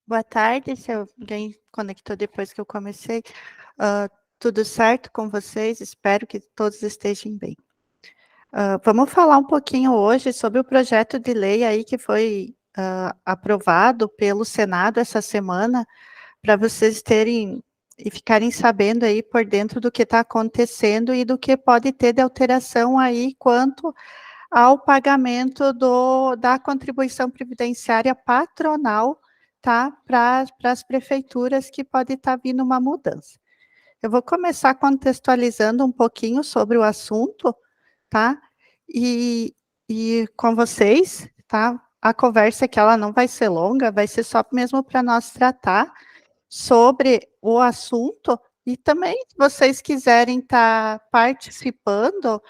Boa tarde, se alguém conectou depois que eu comecei. Ah, tudo certo com vocês? Espero que todos estejam bem. Vamos falar um pouquinho hoje sobre o projeto de lei aí que foi aprovado pelo Senado essa semana, para vocês terem e ficarem sabendo aí por dentro do que está acontecendo e do que pode ter de alteração aí quanto ao pagamento da contribuição previdenciária patronal, tá? Para as prefeituras que pode estar vindo uma mudança. Eu vou começar contextualizando um pouquinho sobre o assunto, tá? E, e com vocês, tá? A conversa que ela não vai ser longa, vai ser só mesmo para nós tratar sobre o assunto e também, se vocês quiserem estar participando,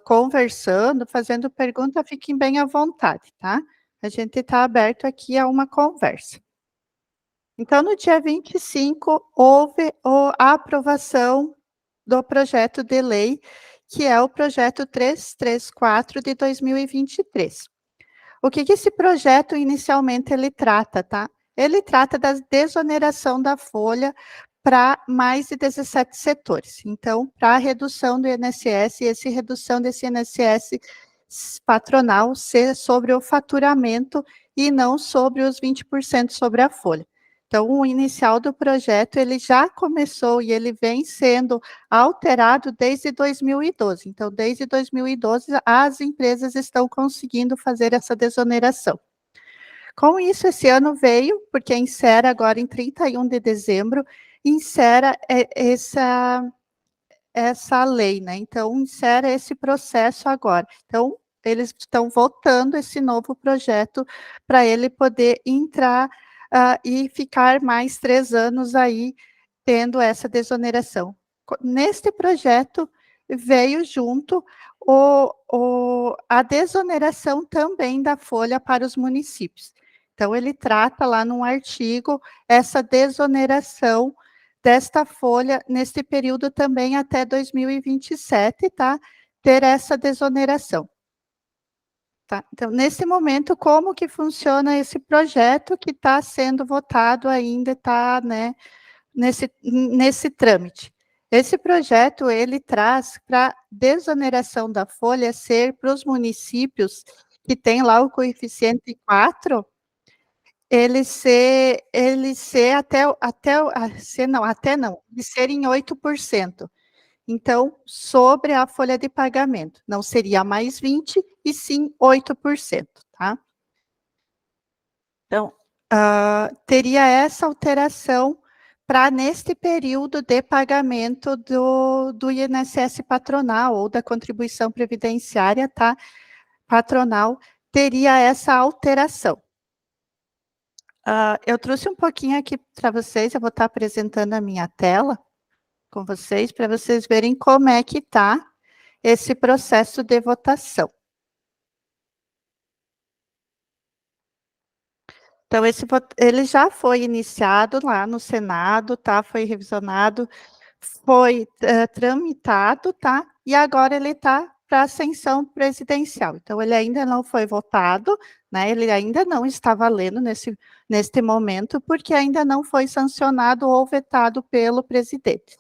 conversando, fazendo pergunta, fiquem bem à vontade, tá? A gente está aberto aqui a uma conversa. Então, no dia 25, houve a aprovação do projeto de lei, que é o projeto 334 de 2023. O que esse projeto inicialmente ele trata, tá? Ele trata da desoneração da folha para mais de 17 setores. Então, para a redução do INSS, e essa redução desse INSS patronal ser sobre o faturamento e não sobre os 20% sobre a folha. Então, o inicial do projeto, ele já começou e ele vem sendo alterado desde 2012. Então, desde 2012, as empresas estão conseguindo fazer essa desoneração. Com isso, esse ano veio, porque insere agora em 31 de dezembro, insere essa lei, né? Então, insere esse processo agora. Então, eles estão votando esse novo projeto para ele poder entrar e ficar mais 3 anos aí tendo essa desoneração. Neste projeto veio junto a desoneração também da folha para os municípios. Então, ele trata lá num artigo essa desoneração desta folha neste período também até 2027, tá? Ter essa desoneração. Tá? Então, nesse momento, como que funciona esse projeto que está sendo votado ainda, está, né, nesse trâmite? Esse projeto, ele traz para desoneração da folha ser para os municípios que tem lá o coeficiente 4, ele ser eles serem 8%. Então, sobre a folha de pagamento, não seria mais 20, e sim 8%, tá? Então, teria essa alteração para neste período de pagamento do INSS patronal ou da contribuição previdenciária, tá? Patronal, teria essa alteração. Eu trouxe um pouquinho aqui para vocês, eu vou estar apresentando a minha tela com vocês, para vocês verem como é que está esse processo de votação. Então, ele já foi iniciado lá no Senado, tá? Foi revisionado, foi tramitado, tá? E agora ele está para ascensão presidencial. Então, ele ainda não foi votado, né? Ele ainda não está valendo neste momento, porque ainda não foi sancionado ou vetado pelo presidente.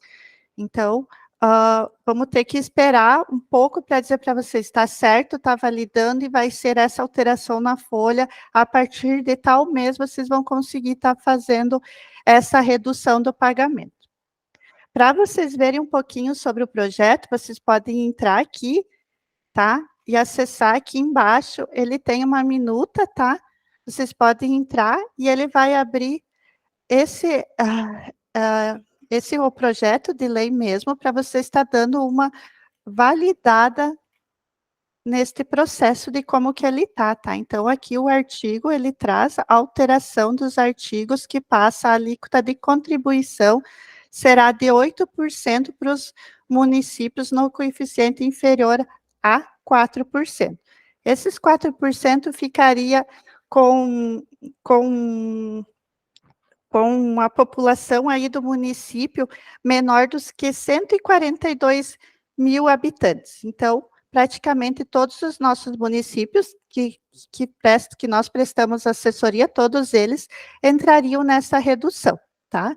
Então, vamos ter que esperar um pouco para dizer para vocês, está certo, está validando e vai ser essa alteração na folha, a partir de tal mês vocês vão conseguir estar fazendo essa redução do pagamento. Para vocês verem um pouquinho sobre o projeto, vocês podem entrar aqui, tá? E acessar aqui embaixo, ele tem uma minuta, tá? Vocês podem entrar e ele vai abrir esse, esse é o projeto de lei mesmo, para você estar dando uma validada neste processo de como que ele tá? Então, aqui o artigo, ele traz a alteração dos artigos que passa a alíquota de contribuição será de 8% para os municípios no coeficiente inferior a 4%. Esses 4% ficaria com a população aí do município menor dos que 142 mil habitantes. Então, praticamente todos os nossos municípios que nós prestamos assessoria, todos eles entrariam nessa redução, tá?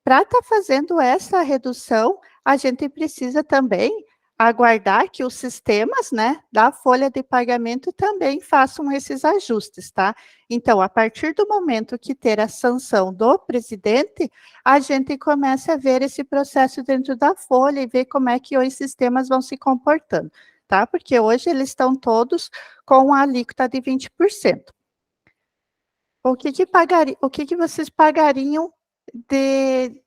Para estar fazendo essa redução, a gente precisa também aguardar que os sistemas, né, da folha de pagamento também façam esses ajustes, tá? Então, a partir do momento que ter a sanção do presidente, a gente começa a ver esse processo dentro da folha e ver como é que os sistemas vão se comportando, tá? Porque hoje eles estão todos com a alíquota de 20%. O que que vocês pagariam de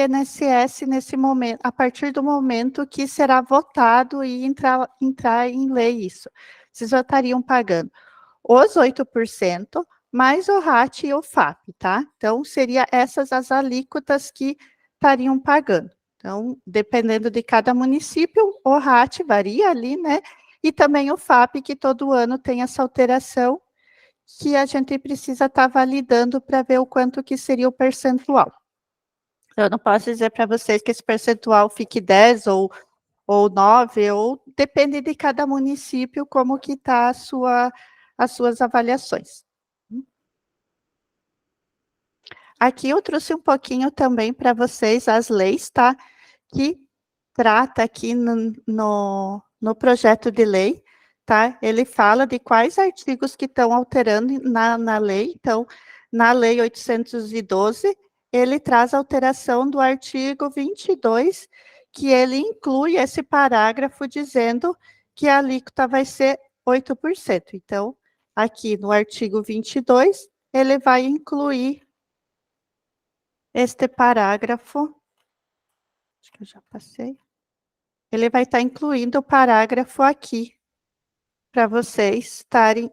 INSS nesse momento, a partir do momento que será votado e entrar em lei isso? Vocês já estariam pagando os 8%, mais o RAT e o FAP, tá? Então, seria essas as alíquotas que estariam pagando. Então, dependendo de cada município, o RAT varia ali, né? E também o FAP, que todo ano tem essa alteração, que a gente precisa estar validando para ver o quanto que seria o percentual. Eu não posso dizer para vocês que esse percentual fique 10 ou 9, ou depende de cada município como que está as suas avaliações. Aqui eu trouxe um pouquinho também para vocês as leis, tá? Que trata aqui no projeto de lei, tá? Ele fala de quais artigos que estão alterando na lei. Então, na lei 812, ele traz alteração do artigo 22, que ele inclui esse parágrafo dizendo que a alíquota vai ser 8%. Então, aqui no artigo 22, ele vai incluir este parágrafo, acho que eu já passei. Ele vai estar incluindo o parágrafo aqui, para vocês estarem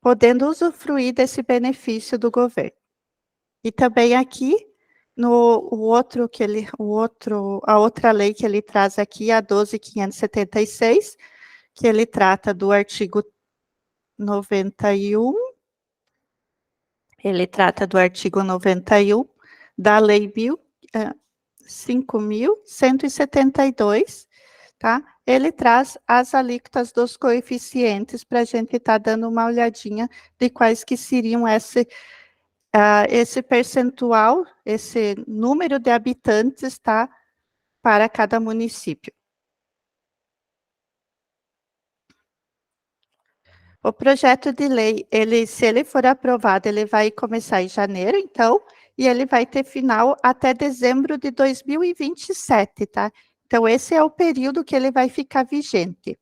podendo usufruir desse benefício do governo. E também aqui, a outra lei que ele traz aqui, a 12.576, que ele trata do artigo 91, ele trata do artigo 91 da lei 5.172, tá? Ele traz as alíquotas dos coeficientes para a gente estar dando uma olhadinha de quais que seriam esse percentual, esse número de habitantes, tá? Para cada município. O projeto de lei, se ele for aprovado, ele vai começar em janeiro, então, e ele vai ter final até dezembro de 2027, tá? Então, esse é o período que ele vai ficar vigente.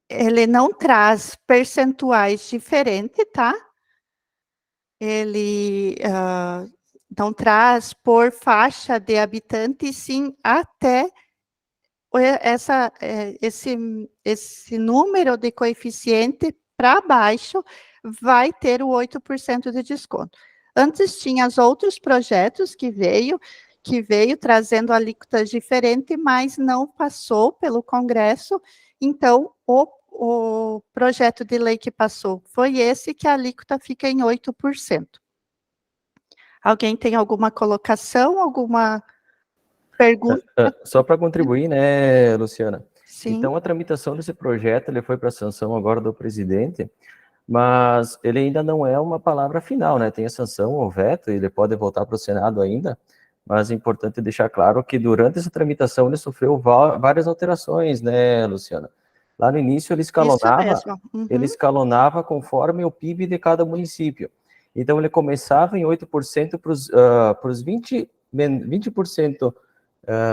Ele não traz percentuais diferentes, tá? Ele não traz por faixa de habitantes, sim, até esse número de coeficiente para baixo vai ter o 8% de desconto. Antes tinha os outros projetos que veio trazendo alíquotas diferentes, mas não passou pelo Congresso, então o projeto de lei que passou foi esse, que a alíquota fica em 8%. Alguém tem alguma colocação, alguma pergunta? Só para contribuir, né, Luciana? Sim. Então, a tramitação desse projeto, ele foi para sanção agora do presidente, mas ele ainda não é uma palavra final, né? Tem a sanção ou veto, ele pode voltar para o Senado ainda, mas é importante deixar claro que durante essa tramitação ele sofreu várias alterações, né, Luciana? Lá no início ele escalonava conforme o PIB de cada município. Então ele começava em 8% para os 20%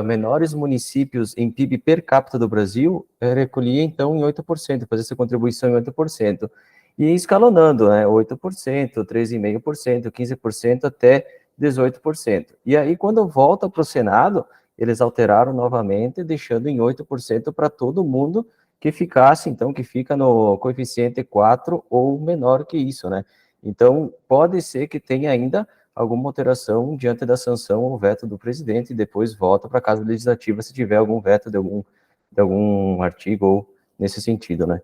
menores municípios em PIB per capita do Brasil, recolhia então em 8%, fazia essa contribuição em 8%. E escalonando, né, 8%, 13,5%, 15% até 18%. E aí, quando volta para o Senado, eles alteraram novamente, deixando em 8% para todo mundo que ficasse, então, que fica no coeficiente 4 ou menor que isso, né? Então, pode ser que tenha ainda alguma alteração diante da sanção ou veto do presidente e depois volta para a Casa Legislativa se tiver algum veto de algum artigo ou nesse sentido, né?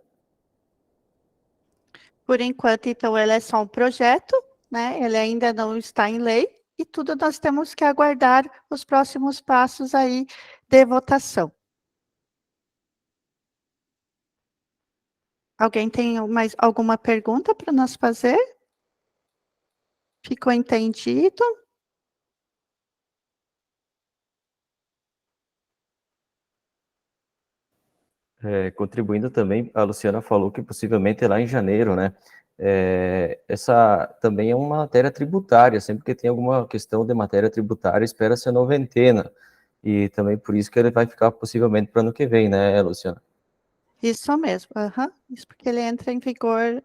Por enquanto, então, ele é só um projeto, né? Ele ainda não está em lei, e tudo nós temos que aguardar os próximos passos aí de votação. Alguém tem mais alguma pergunta para nós fazer? Ficou entendido? Contribuindo também, a Luciana falou que possivelmente é lá em janeiro, né? Essa também é uma matéria tributária, sempre que tem alguma questão de matéria tributária, espera-se a noventena, e também por isso que ele vai ficar possivelmente para o ano que vem, né, Luciana? Isso mesmo, isso porque ele entra em vigor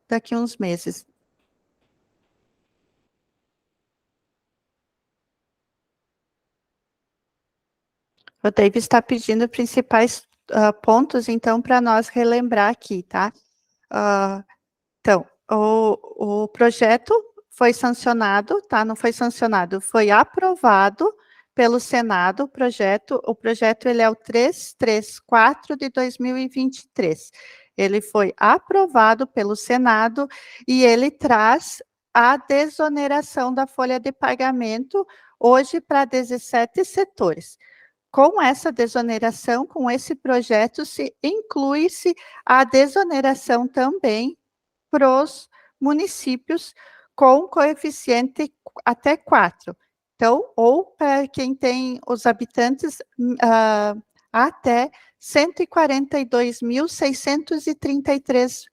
daqui uns meses. O David está pedindo principais pontos, então, para nós relembrar aqui, tá? Então, o projeto foi sancionado, tá? Não foi sancionado, foi aprovado pelo Senado, o projeto ele é o 334 de 2023. Ele foi aprovado pelo Senado e ele traz a desoneração da folha de pagamento hoje para 17 setores. Com essa desoneração, com esse projeto, se inclui-se a desoneração também para os municípios com coeficiente até 4. Então, ou para quem tem os habitantes até 142.633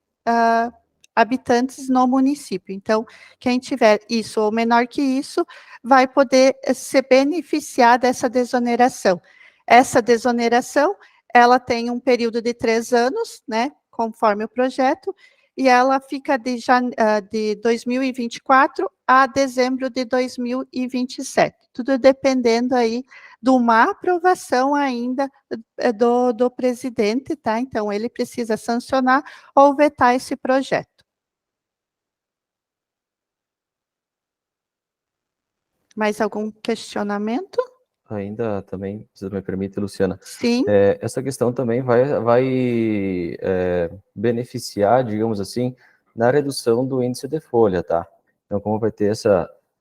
habitantes no município. Então, quem tiver isso ou menor que isso, vai poder se beneficiar dessa desoneração. Essa desoneração, ela tem um período de 3 anos, né, conforme o projeto, e ela fica de 2024 a dezembro de 2027, tudo dependendo aí de uma aprovação ainda do presidente, tá? Então, ele precisa sancionar ou vetar esse projeto. Mais algum questionamento? Ainda também, se me permite, Luciana, Sim. Essa questão também vai beneficiar, digamos assim, na redução do índice de folha, tá? Então, como vai ter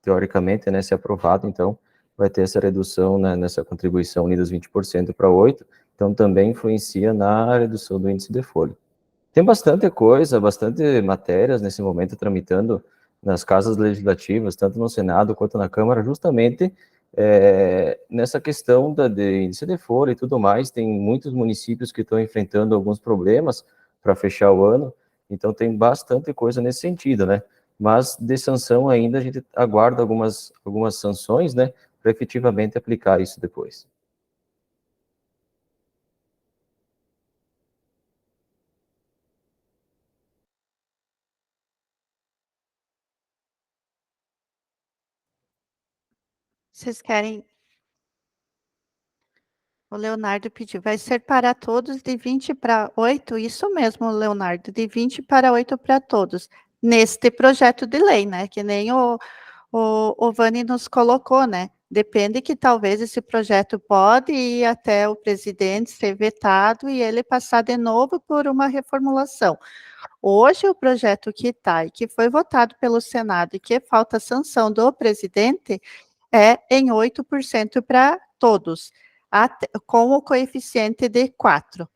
teoricamente, né, se aprovado, então, vai ter essa redução, né, nessa contribuição ali dos 20% para 8%, então também influencia na redução do índice de folha. Tem bastante coisa, bastante matérias nesse momento tramitando nas casas legislativas, tanto no Senado quanto na Câmara, justamente nessa questão de índice de folha e tudo mais. Tem muitos municípios que estão enfrentando alguns problemas para fechar o ano, então tem bastante coisa nesse sentido, né? Mas de sanção ainda a gente aguarda algumas sanções, né, para efetivamente aplicar isso depois. Vocês querem? O Leonardo pediu, vai ser para todos de 20 para 8? Isso mesmo, Leonardo, de 20 para 8 para todos, neste projeto de lei, né? Que nem o Vani nos colocou, né? Depende que talvez esse projeto pode ir até o presidente ser vetado e ele passar de novo por uma reformulação. Hoje, o projeto que está e que foi votado pelo Senado e que falta sanção do presidente é em 8% para todos, com o coeficiente de 4.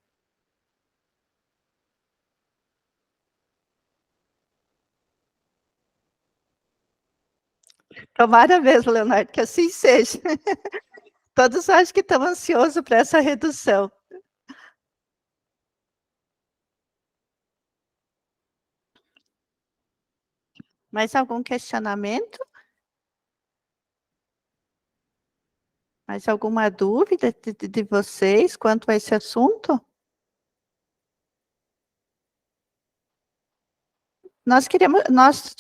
Tomara mesmo, Leonardo, que assim seja. Todos acho que estão ansiosos para essa redução. Mais algum questionamento? Mais alguma dúvida de vocês quanto a esse assunto? Nós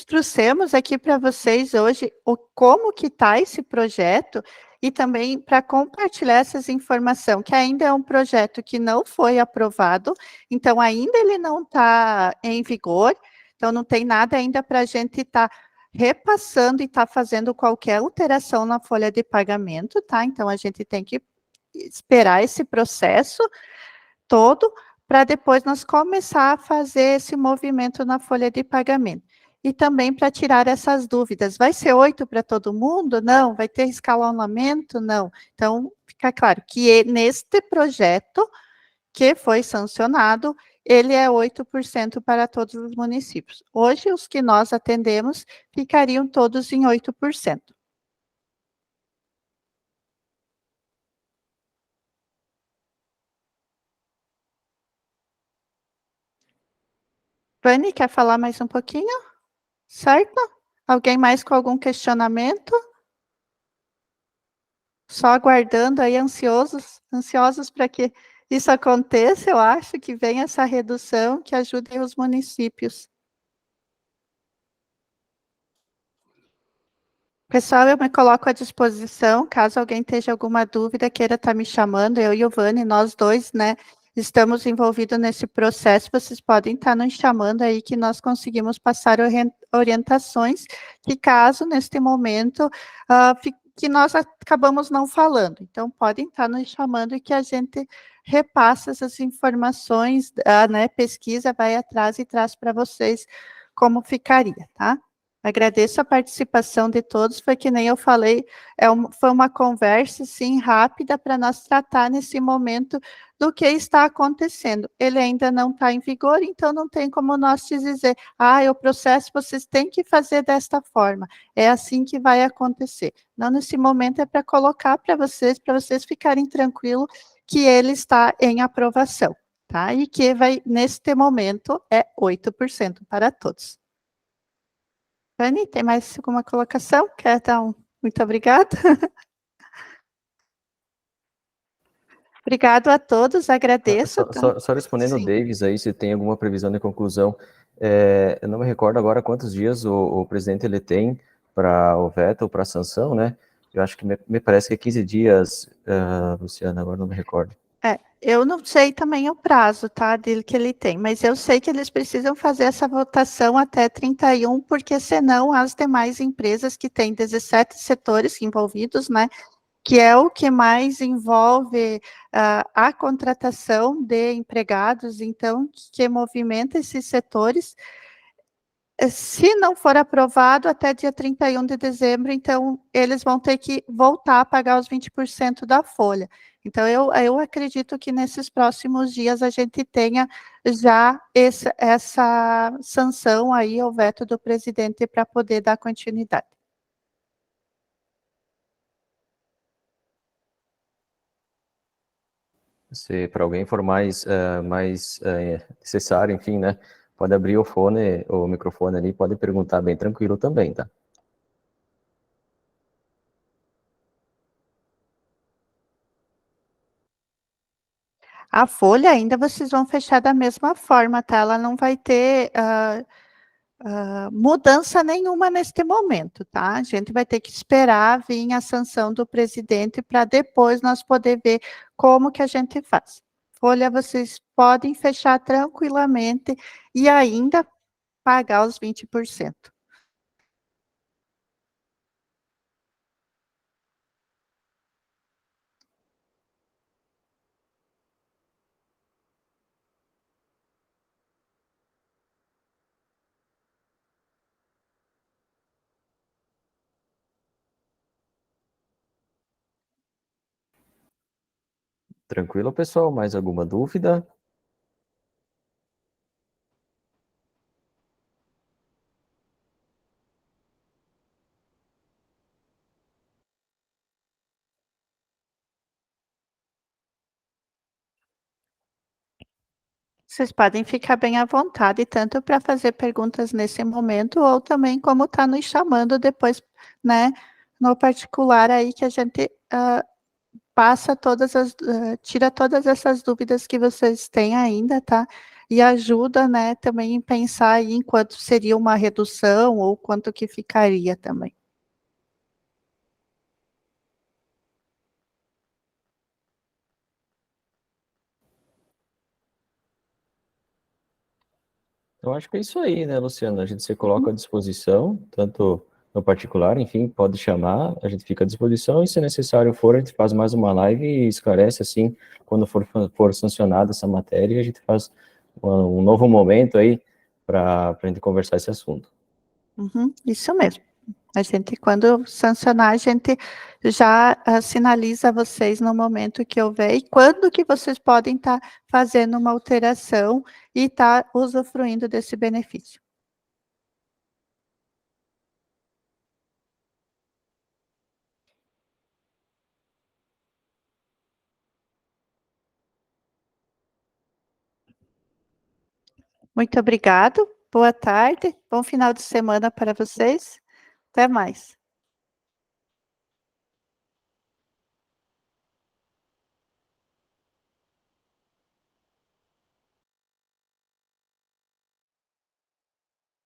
trouxemos aqui para vocês hoje como que está esse projeto e também para compartilhar essas informações, que ainda é um projeto que não foi aprovado, então ainda ele não está em vigor, então não tem nada ainda para a gente estar repassando e estar fazendo qualquer alteração na folha de pagamento, tá? Então a gente tem que esperar esse processo todo para depois nós começar a fazer esse movimento na folha de pagamento. e também para tirar essas dúvidas. Vai ser 8 para todo mundo? Não. Vai ter escalonamento? Não. Então, fica claro que neste projeto que foi sancionado, ele é 8% para todos os municípios. Hoje, os que nós atendemos ficariam todos em 8%. Vani, quer falar mais um pouquinho? Certo? Alguém mais com algum questionamento? Só aguardando aí, ansiosos para que isso aconteça, eu acho que venha essa redução que ajude os municípios. Pessoal, eu me coloco à disposição, caso alguém esteja alguma dúvida, queira estar me chamando, eu e o Vani, nós dois, né, estamos envolvidos nesse processo, vocês podem estar nos chamando aí que nós conseguimos passar orientações, que caso, neste momento, que nós acabamos não falando. Então, podem estar nos chamando e que a gente repassa essas informações, né, pesquisa, vai atrás e traz para vocês como ficaria, tá? Agradeço a participação de todos, foi que nem eu falei, foi uma conversa, sim, rápida para nós tratar nesse momento do que está acontecendo. Ele ainda não está em vigor, então não tem como nós te dizer, o processo vocês têm que fazer desta forma, é assim que vai acontecer. Não, nesse momento é para colocar para vocês ficarem tranquilos que ele está em aprovação, tá? E que vai, neste momento, é 8% para todos. Dani, tem mais alguma colocação? Quer dar um muito obrigada? Obrigado a todos, agradeço. Só respondendo o Sim. Davis aí, se tem alguma previsão de conclusão. Eu não me recordo agora quantos dias o presidente ele tem para o veto ou para a sanção, né? Eu acho que me parece que é 15 dias, Luciana, agora não me recordo. Eu não sei também o prazo, tá, dele que ele tem, mas eu sei que eles precisam fazer essa votação até 31, porque senão as demais empresas que têm 17 setores envolvidos, né, que é o que mais envolve a contratação de empregados, então, que movimenta esses setores. Se não for aprovado até dia 31 de dezembro, então, eles vão ter que voltar a pagar os 20% da folha. Então, eu acredito que nesses próximos dias a gente tenha já essa sanção aí, o veto do presidente, para poder dar continuidade. Se para alguém for mais necessário, enfim, né? Pode abrir o microfone ali, pode perguntar bem tranquilo também, tá? A folha ainda vocês vão fechar da mesma forma, tá? Ela não vai ter mudança nenhuma neste momento, tá? A gente vai ter que esperar vir a sanção do presidente para depois nós poder ver como que a gente faz. Folha vocês podem fechar tranquilamente e ainda pagar os 20%. Tranquilo, pessoal? Mais alguma dúvida? Vocês podem ficar bem à vontade, tanto para fazer perguntas nesse momento, ou também como está nos chamando depois, né, no particular aí que a gente passa tira todas essas dúvidas que vocês têm ainda, tá? E ajuda, né, também em pensar aí em quanto seria uma redução ou quanto que ficaria também. Eu acho que é isso aí, né, Luciana? A gente se coloca à disposição, tanto no particular, enfim, pode chamar, a gente fica à disposição e, se necessário for, a gente faz mais uma live e esclarece, assim, quando for sancionada essa matéria, a gente faz um novo momento aí para a gente conversar esse assunto. Uhum, isso mesmo. A gente, quando sancionar, a gente já sinaliza a vocês no momento que houver e quando que vocês podem estar fazendo uma alteração e estar usufruindo desse benefício. Muito obrigado, boa tarde, bom final de semana para vocês. Até mais.